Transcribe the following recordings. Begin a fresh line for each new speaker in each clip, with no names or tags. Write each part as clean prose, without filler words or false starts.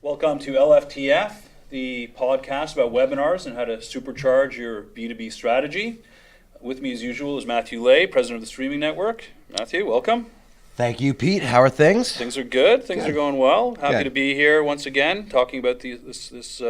Welcome to LFTF, the podcast about webinars and how to supercharge your B2B strategy. With me as usual is Matthew Lay, president of the Streaming Network. Matthew, welcome.
Thank you, Pete. How are things?
Things are good. Things
Good.
are going well. Happy
Good.
to be here once again, talking about this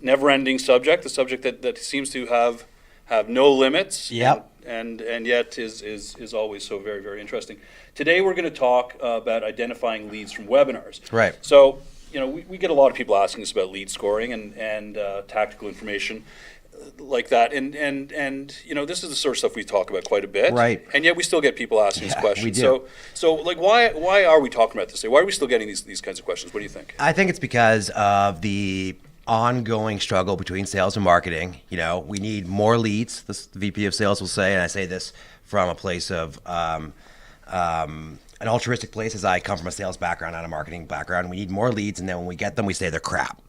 never-ending subject, the subject that seems to have no limits.
Yep.
And yet is always so very, very interesting. Today we're going to talk about identifying leads from webinars.
Right.
So, we get a lot of people asking us about lead scoring and tactical information like that, and this is the sort of stuff we talk about quite a bit.
Right.
And yet we still get people asking us questions.
we do.
So like why are we talking about this today? Why are we still getting these kinds of questions? What do you think?
I think it's because of the ongoing struggle between sales and marketing. We need more leads, the VP of sales will say, and I say this from a place of an altruistic place, as I come from a sales background, not a marketing background. We need more leads, and then when we get them, we say they're crap.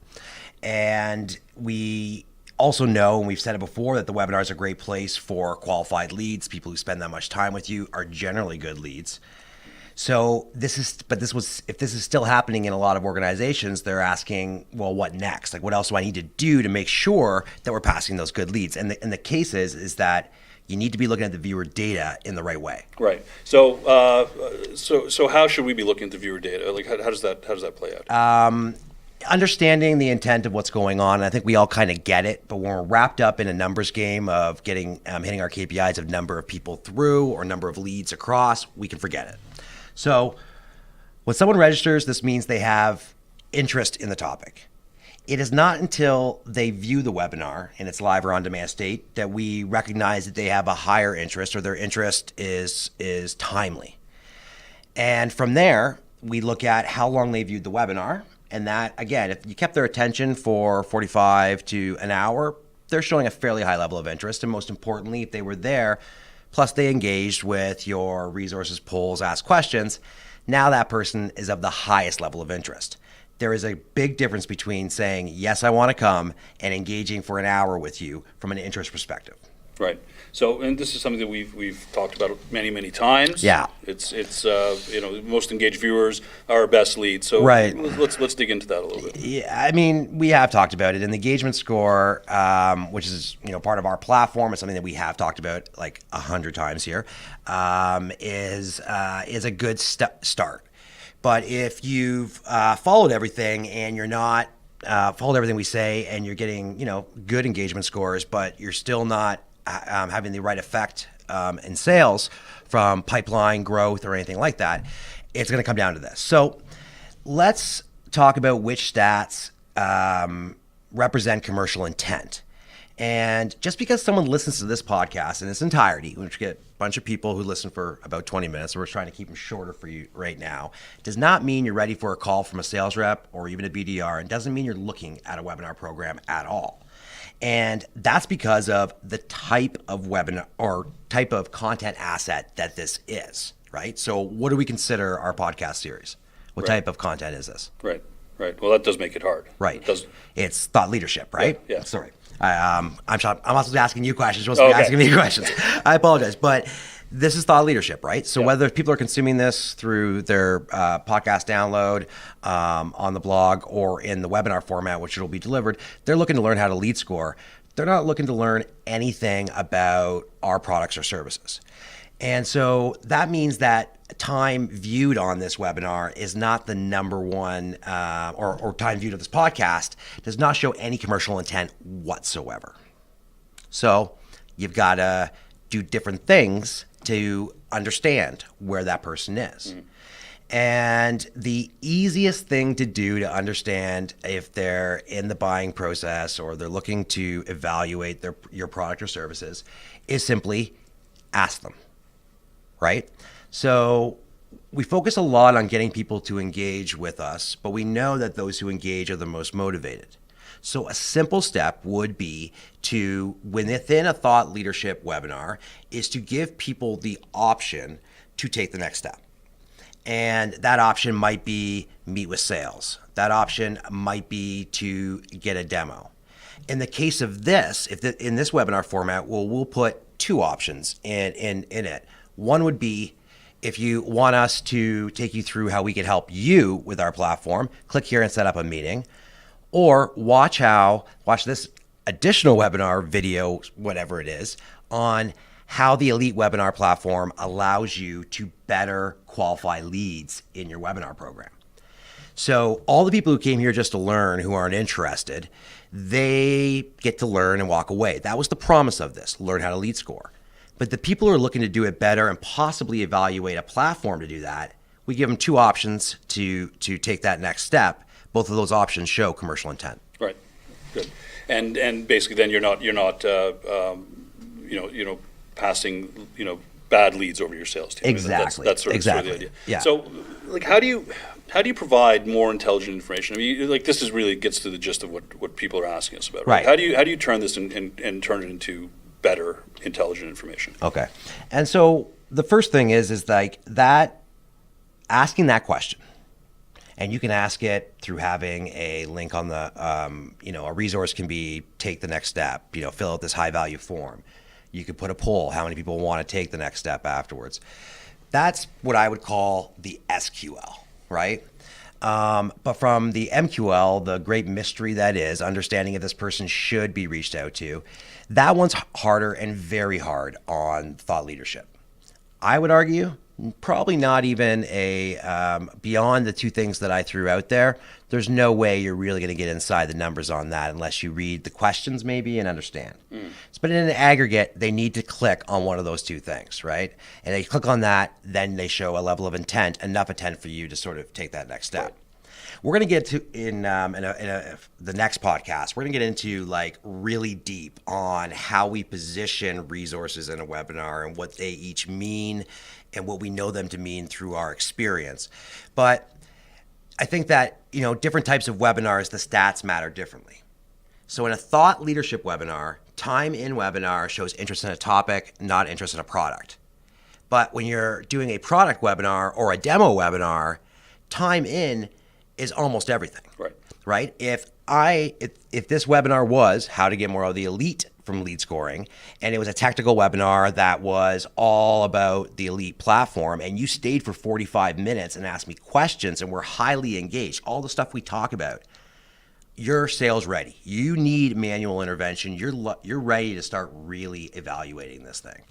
And we also know, and we've said it before, that the webinar is a great place for qualified leads. People who spend that much time with you are generally good leads. So if this is still happening in a lot of organizations, they're asking, well, what next? Like, what else do I need to do to make sure that we're passing those good leads? And the case is that you need to be looking at the viewer data in the right way.
Right. So so how should we be looking at the viewer data? Like, how does that play out?
Understanding the intent of what's going on, I think we all kind of get it, but when we're wrapped up in a numbers game of hitting our KPIs of number of people through or number of leads across, we can forget it. So when someone registers, this means they have interest in the topic. It is not until they view the webinar in its live or on-demand state that we recognize that they have a higher interest, or their interest is timely. And from there, we look at how long they viewed the webinar. And that, again, if you kept their attention for 45 to an hour, they're showing a fairly high level of interest. And most importantly, if they were there, plus they engaged with your resources, polls, asked questions, now that person is of the highest level of interest. There is a big difference between saying, yes, I want to come, and engaging for an hour with you from an interest perspective.
Right. So, and this is something that we've talked about many times.
Yeah.
It's most engaged viewers are our best leads. So
right.
Let's dig into that a little bit.
Yeah, I mean, we have talked about it. And the engagement score, which is part of our platform, is something that we have talked about like 100 times here, is a good start. But if you've followed everything and you're not followed everything we say, and you're getting good engagement scores, but you're still not having the right effect in sales from pipeline growth or anything like that, it's going to come down to this. So let's talk about which stats represent commercial intent. And just because someone listens to this podcast in its entirety, which we get a bunch of people who listen for about 20 minutes, so we're trying to keep them shorter for you right now, does not mean you're ready for a call from a sales rep or even a BDR, and doesn't mean you're looking at a webinar program at all. And that's because of the type of webinar or type of content asset that this is, right? So what do we consider our podcast series? What type of content is this?
Right. Well, that does make it hard.
Right. It's thought leadership, right?
Yeah.
Sorry. I'm not supposed to be asking you questions. You're supposed to be asking me questions. I apologize. But this is thought leadership, right? So whether people are consuming this through their podcast download, on the blog, or in the webinar format, which it'll be delivered, they're looking to learn how to lead score. They're not looking to learn anything about our products or services. And so that means that time viewed on this webinar is not the number one, or time viewed of this podcast does not show any commercial intent whatsoever. So you've got to do different things to understand where that person is. And the easiest thing to do to understand if they're in the buying process or they're looking to evaluate your product or services is simply ask them, right? So we focus a lot on getting people to engage with us, but we know that those who engage are the most motivated. So a simple step would be to, within a thought leadership webinar, is to give people the option to take the next step. And that option might be meet with sales. That option might be to get a demo. In the case of this, in this webinar format, we'll put two options in it. One would be, if you want us to take you through how we can help you with our platform, click here and set up a meeting. Or watch this additional webinar video, whatever it is, on how the Elite webinar platform allows you to better qualify leads in your webinar program. So all the people who came here just to learn, who aren't interested, they get to learn and walk away. That was the promise of this, learn how to lead score. But the people who are looking to do it better and possibly evaluate a platform to do that, we give them two options to take that next step. Both of those options show commercial intent.
Right. Good. And basically, then you're not passing bad leads over to your sales team.
Exactly.
That's sort of the idea. Yeah. So, like, how do you provide more intelligent information? I mean, like, this is really gets to the gist of what people are asking us about. Right. How do you turn this and turn it into better intelligent information?
Okay. And so the first thing is like that, asking that question. And you can ask it through having a link on the, a resource can be take the next step, fill out this high value form. You could put a poll, how many people want to take the next step afterwards. That's what I would call the SQL, right? But from the MQL, the great mystery that is, understanding if this person should be reached out to, that one's harder and very hard on thought leadership. I would argue probably not even beyond the two things that I threw out there. There's no way you're really going to get inside the numbers on that unless you read the questions maybe and understand. But in an aggregate, they need to click on one of those two things, right? And they click on that, then they show a level of intent, enough intent for you to sort of take that next step. Right. We're going to get to the next podcast. We're going to get into like really deep on how we position resources in a webinar and what they each mean and what we know them to mean through our experience. But I think that, different types of webinars, the stats matter differently. So in a thought leadership webinar, time in webinar shows interest in a topic, not interest in a product. But when you're doing a product webinar or a demo webinar, time in is almost everything. Right? If this webinar was how to get more of the elite from lead scoring, and it was a technical webinar that was all about the Elite platform, and you stayed for 45 minutes and asked me questions and were highly engaged, all the stuff we talk about, you're sales ready. You need manual intervention. You're ready to start really evaluating this thing.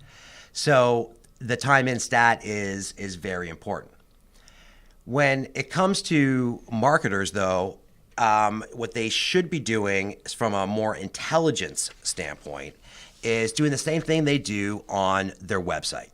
So the time in stat is very important. When it comes to marketers, though, what they should be doing from a more intelligence standpoint is doing the same thing they do on their website.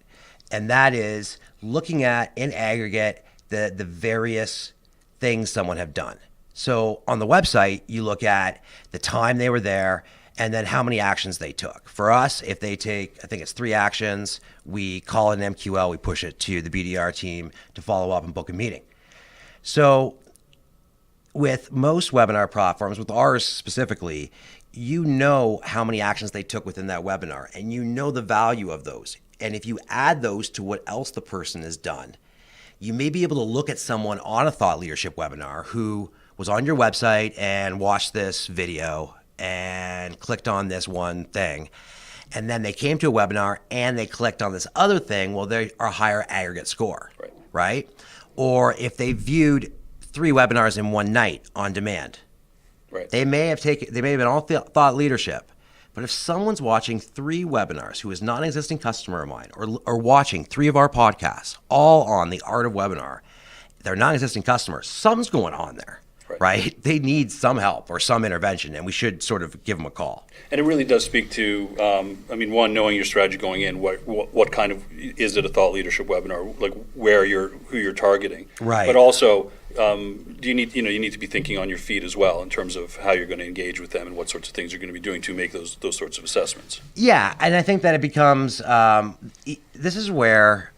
And that is looking at, in aggregate, the various things someone have done. So on the website, you look at the time they were there and then how many actions they took. For us, if they take, I think it's 3 actions, we call it an MQL, we push it to the BDR team to follow up and book a meeting. So with most webinar platforms, with ours specifically, you know how many actions they took within that webinar, and you know the value of those. And if you add those to what else the person has done, you may be able to look at someone on a thought leadership webinar who was on your website and watched this video and clicked on this one thing, and then they came to a webinar and they clicked on this other thing. Well, they are a higher aggregate score, right? Or if they viewed 3 webinars in one night on demand. They may have been all thought leadership, but if someone's watching 3 webinars who is not an existing customer of mine, or watching 3 of our podcasts, all on the art of webinar, they're not existing customers, something's going on there, right? They need some help or some intervention, and we should sort of give them a call.
And it really does speak to, one, knowing your strategy going in. What kind of, is it a thought leadership webinar? Like who you're targeting,
right?
But also, do you need to be thinking on your feet as well in terms of how you're going to engage with them and what sorts of things you're going to be doing to make those sorts of assessments.
Yeah, and I think that it becomes this is where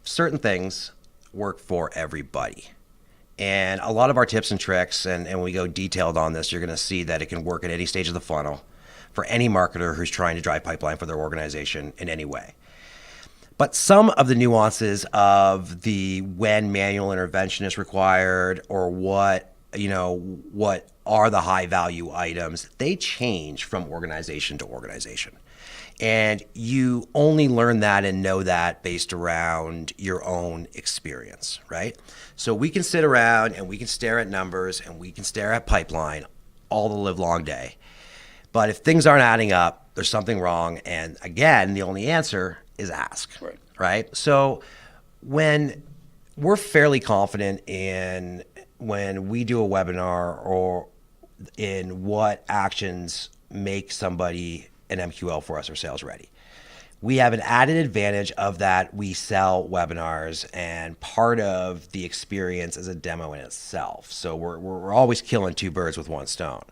certain things work for everybody. And a lot of our tips and tricks, and when we go detailed on this, you're going to see that it can work at any stage of the funnel for any marketer who's trying to drive pipeline for their organization in any way. But some of the nuances of when manual intervention is required, or what are the high value items, they change from organization to organization. And you only learn that and know that based around your own experience, right? So we can sit around and we can stare at numbers and we can stare at pipeline all the live long day. But if things aren't adding up, there's something wrong. And again, the only answer is ask, right? So when we're fairly confident in when we do a webinar or in what actions make somebody an MQL for us or sales ready. We have an added advantage of that. We sell webinars, and part of the experience is a demo in itself. So we're always killing two birds with one stone.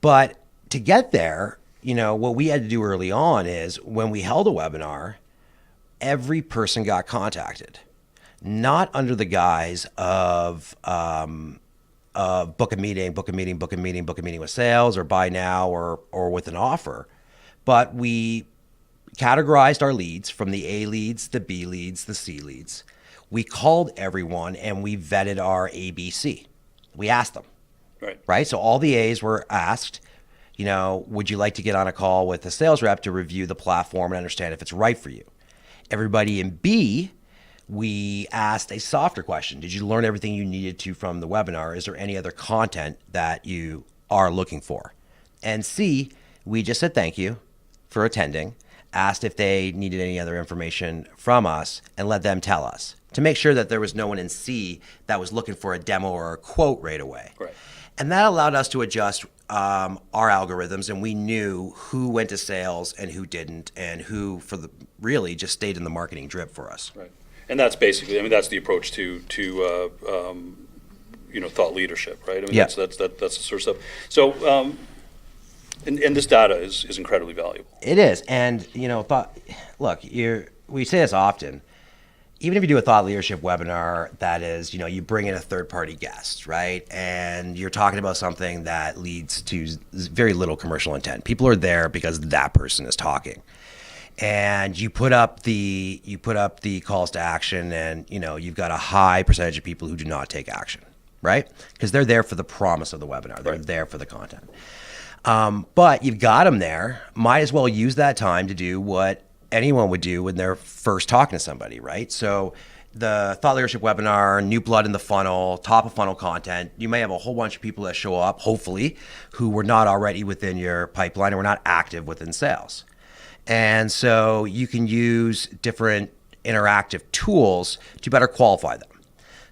But to get there, what we had to do early on is when we held a webinar, every person got contacted, not under the guise of book a meeting with sales, or buy now, or with an offer. But we categorized our leads from the A leads, the B leads, the C leads. We called everyone and we vetted our ABC. We asked them, right? So all the A's were asked, would you like to get on a call with a sales rep to review the platform and understand if it's right for you? Everybody in B, we asked a softer question. Did you learn everything you needed to from the webinar? Is there any other content that you are looking for? And C, we just said thank you for attending, asked if they needed any other information from us, and let them tell us to make sure that there was no one in C that was looking for a demo or a quote right away. And that allowed us to adjust our algorithms, and we knew who went to sales and who didn't, and who really just stayed in the marketing drip for us.
And that's basically, that's the approach to thought leadership, right? That's the sort of stuff. So, and this data is incredibly valuable.
It is, and we say this often. Even if you do a thought leadership webinar, that is, you bring in a third-party guest, right? And you're talking about something that leads to very little commercial intent. People are there because that person is talking. And you put up the calls to action, and you've got a high percentage of people who do not take action, right? Because they're there for the promise of the webinar. They're there for the content. But you've got them there. Might as well use that time to do what anyone would do when they're first talking to somebody, right? So the thought leadership webinar, new blood in the funnel, top of funnel content, you may have a whole bunch of people that show up, hopefully, who were not already within your pipeline or were not active within sales. And so you can use different interactive tools to better qualify them.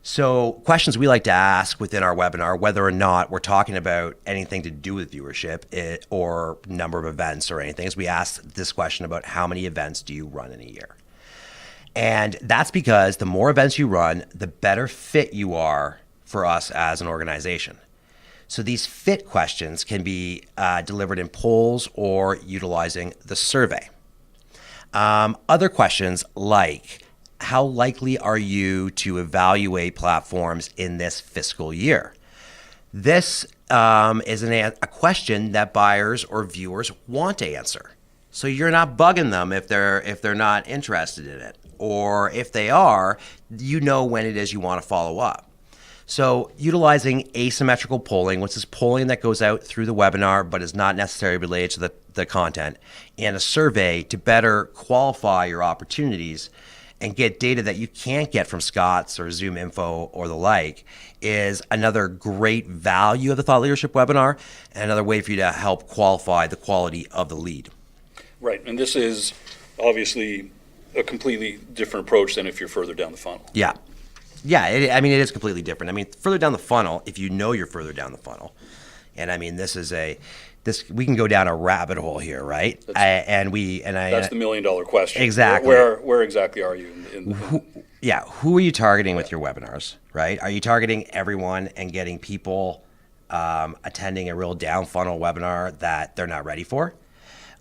So questions we like to ask within our webinar, whether or not we're talking about anything to do with viewership or number of events or anything, is we ask this question about how many events do you run in a year? And that's because the more events you run, the better fit you are for us as an organization. So these fit questions can be delivered in polls or utilizing the survey. Other questions like, how likely are you to evaluate platforms in this fiscal year? This is a question that buyers or viewers want to answer. So you're not bugging them if they're not interested in it. Or if they are, when it is you want to follow up. So utilizing asymmetrical polling, which is polling that goes out through the webinar but is not necessarily related to the content, and a survey to better qualify your opportunities and get data that you can't get from Scott's or Zoom Info or the like, is another great value of the thought leadership webinar and another way for you to help qualify the quality of the lead.
Right, and this is obviously a completely different approach than if you're further down the funnel.
Yeah, it is completely different. Further down the funnel, if you know you're further down the funnel, and we can go down a rabbit hole here, right?
That's the $1 million question.
Exactly.
Where exactly are you?
Who are you targeting with your webinars, right? Are you targeting everyone and getting people attending a real down funnel webinar that they're not ready for?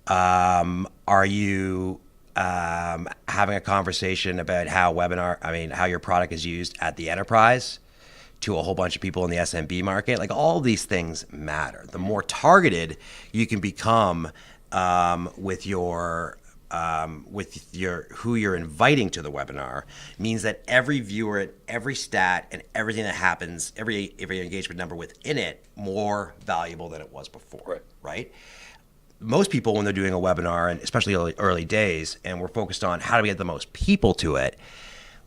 Are you having a conversation about how your product is used at the enterprise to a whole bunch of people in the SMB market? Like, all of these things matter. The more targeted you can become with who you're inviting to the webinar, means that every viewer, every stat, and everything that happens, every engagement number within it, more valuable than it was before, right? most people, when they're doing a webinar, and especially early days, and we're focused on how do we get the most people to it,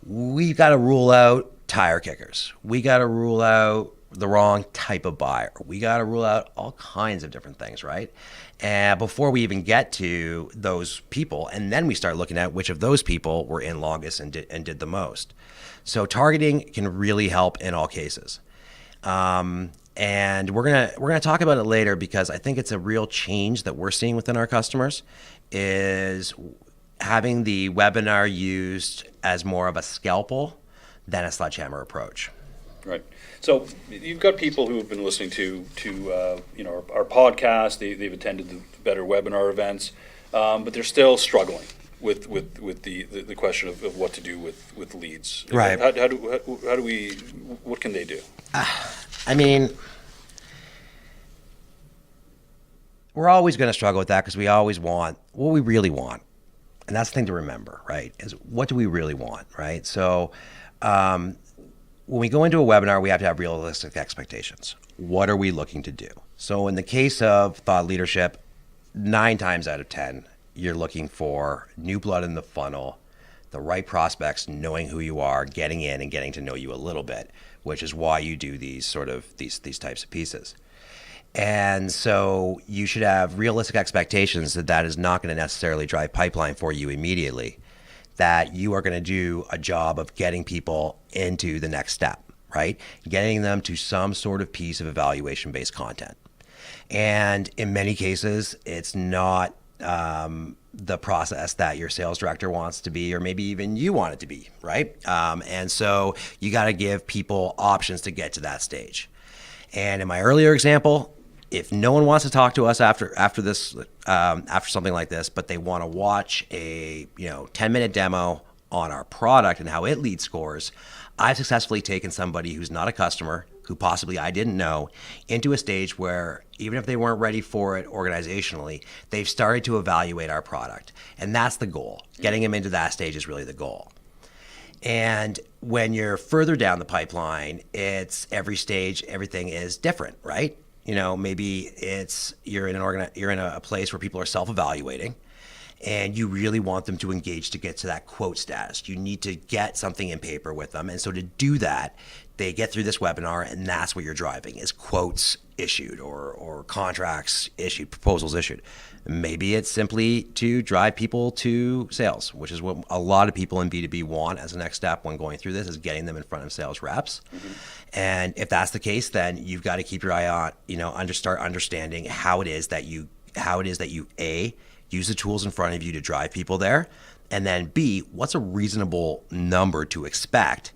we've got to rule out tire kickers. We got to rule out the wrong type of buyer. We got to rule out all kinds of different things, right? And before we even get to those people, and then we start looking at which of those people were in longest and did the most. So targeting can really help in all cases. And we're gonna talk about it later, because I think it's a real change that we're seeing within our customers, is having the webinar used as more of a scalpel than a sledgehammer approach.
Right. So you've got people who have been listening to our podcast. They've attended the better webinar events, but they're still struggling with the question of what to do with leads.
Right.
How do we? What can they do?
I mean, we're always going to struggle with that, because we always want what we really want. And that's the thing to remember, right? Is what do we really want, right? So when we go into a webinar, we have to have realistic expectations. What are we looking to do? So in the case of thought leadership, 9 times out of 10, you're looking for new blood in the funnel, the right prospects, knowing who you are, getting in and getting to know you a little bit, which is why you do these types of pieces. And so you should have realistic expectations that is not going to necessarily drive pipeline for you immediately, that you are going to do a job of getting people into the next step, right? Getting them to some sort of piece of evaluation-based content. And in many cases, it's not the process that your sales director wants to be, or maybe even you want it to be, right? And so you got to give people options to get to that stage. And in my earlier example, if no one wants to talk to us after something like this, but they want to watch a 10-minute demo on our product and how it leads scores, I've successfully taken somebody who's not a customer, who possibly I didn't know, into a stage where even if they weren't ready for it organizationally, they've started to evaluate our product. And that's the goal. Getting them into that stage is really the goal. And when you're further down the pipeline, it's every stage, everything is different, right? Maybe it's you're in a place where people are self-evaluating, and you really want them to engage to get to that quote status. You need to get something in paper with them. And so to do that, they get through this webinar, and that's what you're driving, is quotes issued or contracts issued, proposals issued. Maybe it's simply to drive people to sales, which is what a lot of people in B2B want as a next step when going through this, is getting them in front of sales reps. Mm-hmm. And if that's the case, then you've got to keep your eye on, start understanding how it is that you A, use the tools in front of you to drive people there, and then B, what's a reasonable number to expect,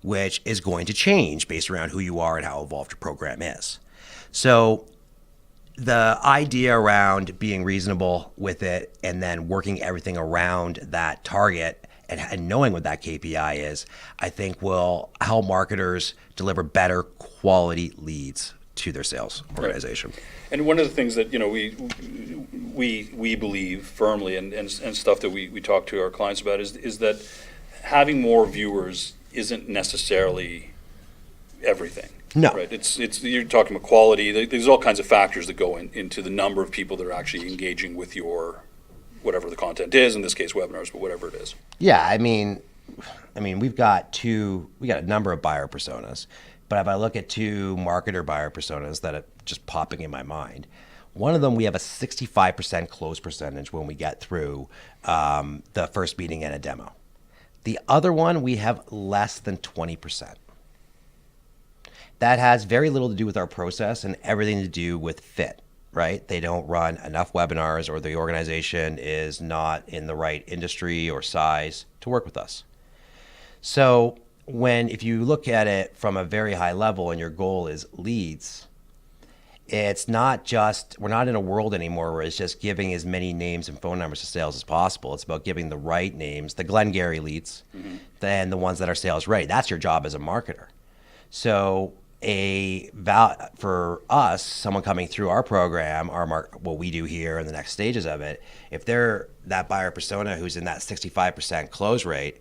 which is going to change based around who you are and how evolved your program is. So the idea around being reasonable with it and then working everything around that target and knowing what that KPI is, I think will help marketers deliver better quality leads to their sales organization.
Right. And one of the things that we believe firmly and stuff that we talk to our clients about is that having more viewers isn't necessarily everything.
No.
Right. It's you're talking about quality. There's all kinds of factors that go into the number of people that are actually engaging with your whatever the content is, in this case webinars, but whatever it is.
Yeah, I mean we've got a number of buyer personas, but if I look at 2 marketer buyer personas that are just popping in my mind, one of them we have a 65% close percentage when we get through the first meeting and a demo. The other one we have less than 20%. That has very little to do with our process and everything to do with fit, right? They don't run enough webinars, or the organization is not in the right industry or size to work with us. So if you look at it from a very high level and your goal is leads, it's not just, we're not in a world anymore where it's just giving as many names and phone numbers to sales as possible. It's about giving the right names, the Glengarry leads, mm-hmm. than the ones that are sales ready. That's your job as a marketer. So for us, someone coming through our program, what we do here in the next stages of it, if they're that buyer persona who's in that 65% close rate,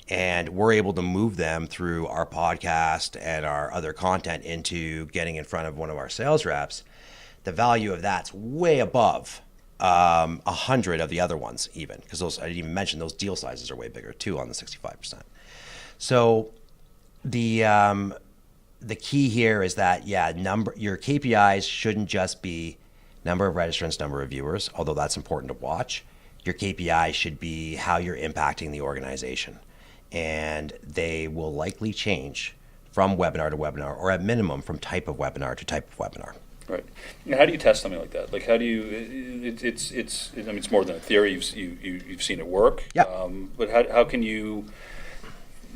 and we're able to move them through our podcast and our other content into getting in front of one of our sales reps, the value of that's way above 100 of the other ones, even, because those, I didn't even mention, those deal sizes are way bigger too on the 65%. So the key here is that, your KPIs shouldn't just be number of registrants, number of viewers, although that's important to watch. Your KPI should be how you're impacting the organization. And they will likely change from webinar to webinar, or at minimum from type of webinar to type of webinar.
Right. Now, how do you test something like that? Like, how do you? It's more than a theory. You've seen it work.
Yeah.
But how can you,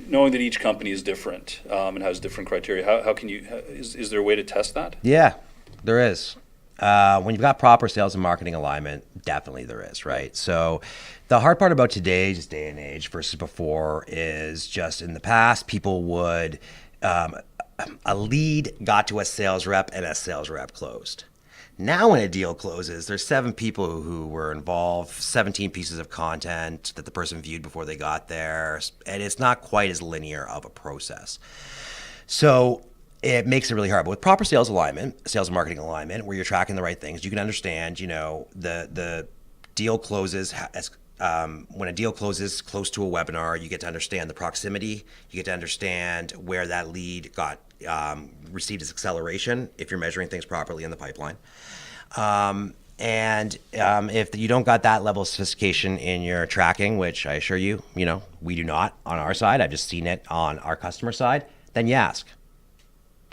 knowing that each company is different and has different criteria, how can you? Is there a way to test that?
Yeah, there is. When you've got proper sales and marketing alignment, definitely there is, right? So the hard part about today's day and age versus before is just in the past, people would, a lead got to a sales rep and a sales rep closed. Now when a deal closes, there's 7 people who were involved, 17 pieces of content that the person viewed before they got there, and it's not quite as linear of a process. So it makes it really hard. But with proper sales alignment, sales and marketing alignment, where you're tracking the right things, you can understand, the deal closes when a deal closes close to a webinar, you get to understand the proximity. You get to understand where that lead got received its acceleration, if you're measuring things properly in the pipeline. And if you don't got that level of sophistication in your tracking, which I assure you, we do not on our side, I've just seen it on our customer side, then you ask.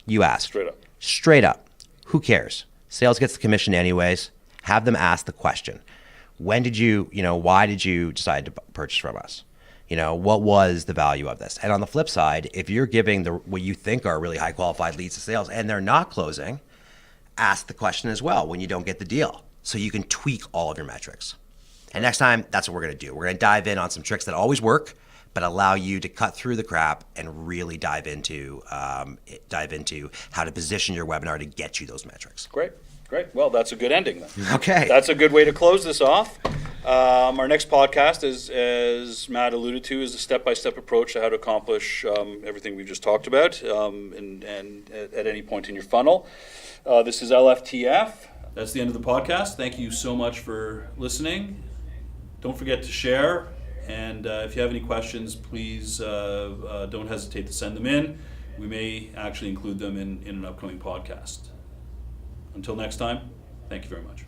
You ask.
Straight up.
Straight up. Who cares? Sales gets the commission anyways. Have them ask the question. Why did you decide to purchase from us? What was the value of this? And on the flip side, if you're giving what you think are really high qualified leads to sales and they're not closing, ask the question as well when you don't get the deal, so you can tweak all of your metrics. And next time, that's what we're going to do. We're going to dive in on some tricks that always work, but allow you to cut through the crap and really dive into how to position your webinar to get you those metrics.
Great. Well, that's a good ending then.
Okay.
That's a good way to close this off. Our next podcast, as Matt alluded to, is a step-by-step approach to how to accomplish everything we've just talked about and at any point in your funnel. This is LFTF. That's the end of the podcast. Thank you so much for listening. Don't forget to share. And if you have any questions, please don't hesitate to send them in. We may actually include them in an upcoming podcast. Until next time, thank you very much.